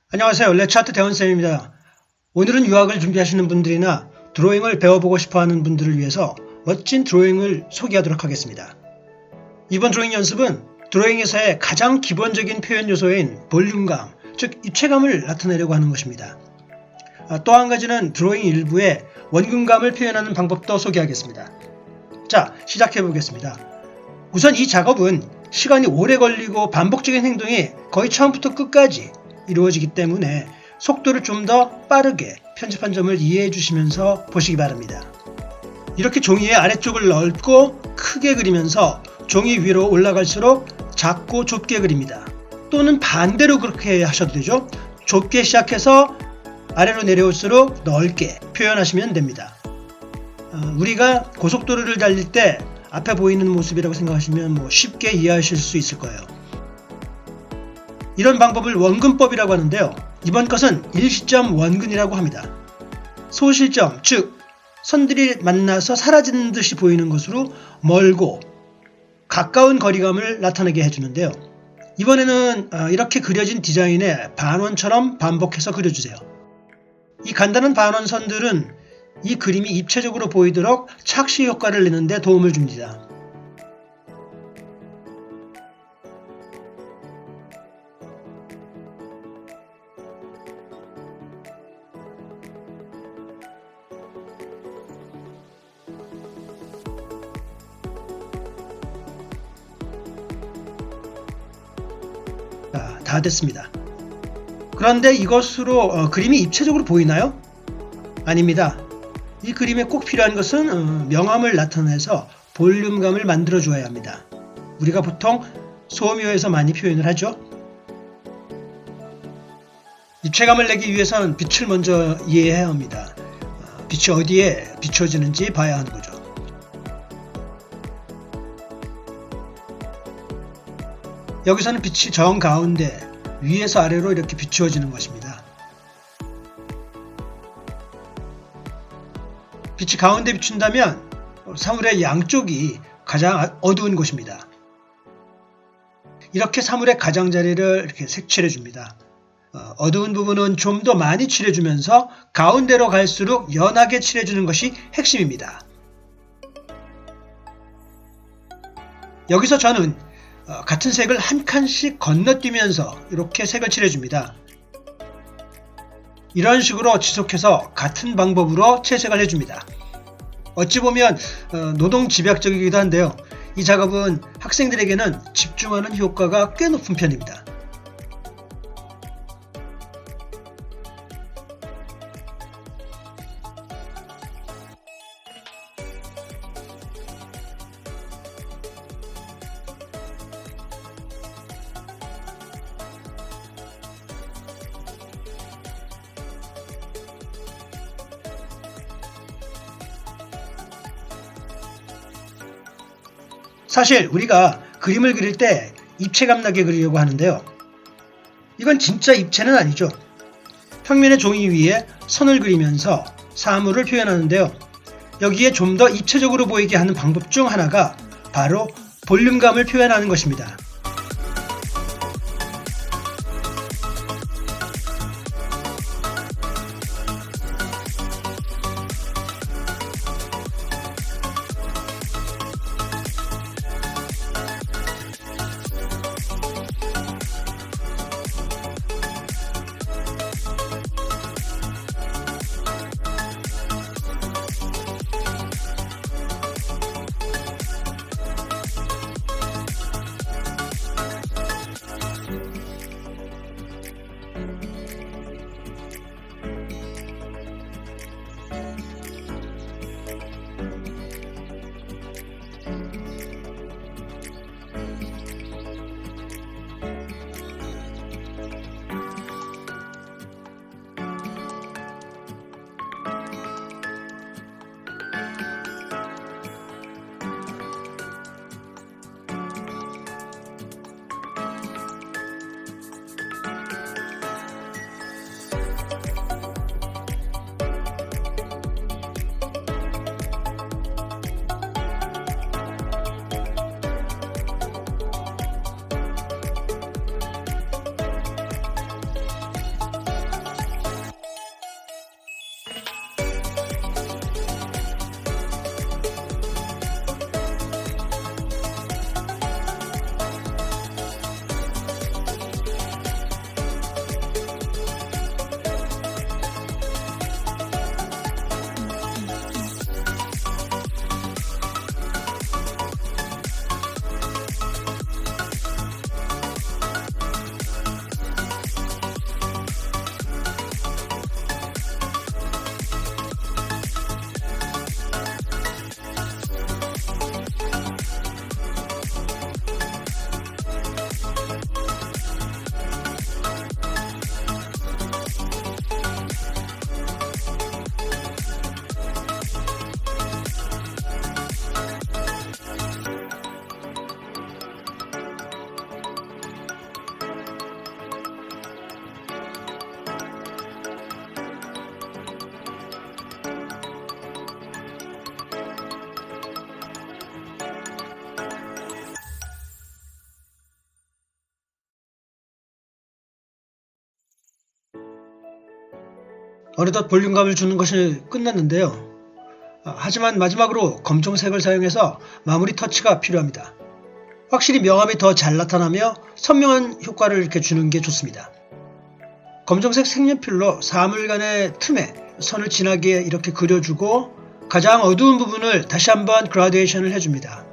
안녕하세요. 렛츠아트 대원쌤입니다. 오늘은 유학을 준비하시는 분들이나 드로잉을 배워보고 싶어하는 분들을 위해서 멋진 드로잉을 소개하도록 하겠습니다. 이번 드로잉 연습은 드로잉에서의 가장 기본적인 표현 요소인 볼륨감, 즉 입체감을 나타내려고 하는 것입니다. 또 한 가지는 드로잉 일부에 원근감을 표현하는 방법도 소개하겠습니다. 자, 시작해 보겠습니다. 우선 이 작업은 시간이 오래 걸리고 반복적인 행동이 거의 처음부터 끝까지 이루어지기 때문에 속도를 좀 더 빠르게 편집한 점을 이해해 주시면서 보시기 바랍니다. 이렇게 종이의 아래쪽을 넓고 크게 그리면서 종이 위로 올라갈수록 작고 좁게 그립니다. 또는 반대로 그렇게 하셔도 되죠. 좁게 시작해서 아래로 내려올수록 넓게 표현하시면 됩니다. 우리가 고속도로를 달릴 때 앞에 보이는 모습이라고 생각하시면 쉽게 이해하실 수 있을 거예요. 이런 방법을 원근법이라고 하는데요. 이번 것은 일시점 원근이라고 합니다. 소실점, 즉 선들이 만나서 사라지는 듯이 보이는 것으로 멀고 가까운 거리감을 나타내게 해주는데요. 이번에는 이렇게 그려진 디자인에 반원처럼 반복해서 그려주세요. 이 간단한 반원선들은 이 그림이 입체적으로 보이도록 착시 효과를 내는 데 도움을 줍니다. 다 됐습니다. 그런데 이것으로 그림이 입체적으로 보이나요? 아닙니다. 이 그림에 꼭 필요한 것은 명암을 나타내서 볼륨감을 만들어 주어야 합니다. 우리가 보통 소묘에서 많이 표현을 하죠. 입체감을 내기 위해서는 빛을 먼저 이해해야 합니다. 빛이 어디에 비춰지는지 봐야 하는 거죠. 여기서는 빛이 정 가운데 위에서 아래로 이렇게 비추어지는 것입니다. 빛이 가운데 비춘다면 사물의 양쪽이 가장 어두운 곳입니다. 이렇게 사물의 가장자리를 이렇게 색칠해 줍니다. 어두운 부분은 좀 더 많이 칠해주면서 가운데로 갈수록 연하게 칠해주는 것이 핵심입니다. 여기서 저는 같은 색을 한 칸씩 건너뛰면서 이렇게 색을 칠해줍니다. 이런 식으로 지속해서 같은 방법으로 채색을 해줍니다. 어찌 보면 노동집약적이기도 한데요. 이 작업은 학생들에게는 집중하는 효과가 꽤 높은 편입니다. 사실 우리가 그림을 그릴 때 입체감 나게 그리려고 하는데요. 이건 진짜 입체는 아니죠. 평면의 종이 위에 선을 그리면서 사물을 표현하는데요. 여기에 좀 더 입체적으로 보이게 하는 방법 중 하나가 바로 볼륨감을 표현하는 것입니다. 어느덧 볼륨감을 주는 것이 끝났는데요. 하지만 마지막으로 검정색을 사용해서 마무리 터치가 필요합니다. 확실히 명암이 더 잘 나타나며 선명한 효과를 이렇게 주는 게 좋습니다. 검정색 색연필로 사물간의 틈에 선을 진하게 이렇게 그려주고 가장 어두운 부분을 다시 한번 그라데이션을 해줍니다.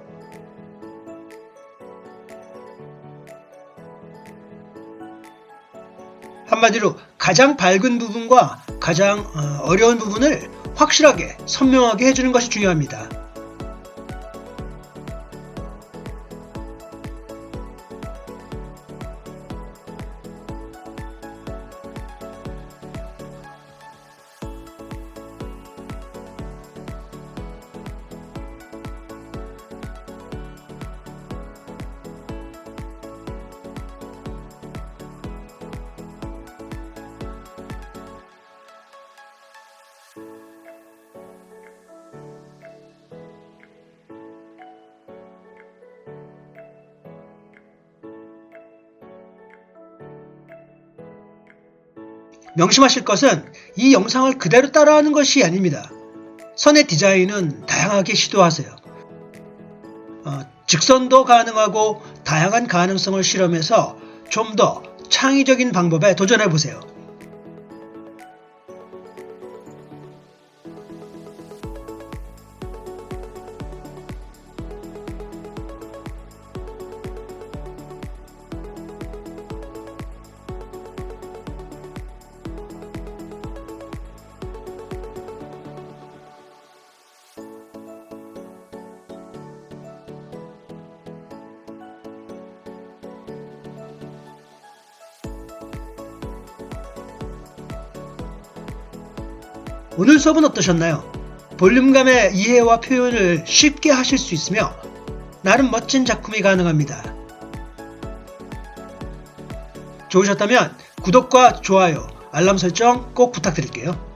한마디로 가장 밝은 부분과 가장 어려운 부분을 확실하게 선명하게 해주는 것이 중요합니다. 명심하실 것은 이 영상을 그대로 따라하는 것이 아닙니다. 선의 디자인은 다양하게 시도하세요. 직선도 가능하고 다양한 가능성을 실험해서 좀 더 창의적인 방법에 도전해 보세요. 오늘 수업은 어떠셨나요? 볼륨감의 이해와 표현을 쉽게 하실 수 있으며 나름 멋진 작품이 가능합니다. 좋으셨다면 구독과 좋아요, 알람 설정 꼭 부탁드릴게요.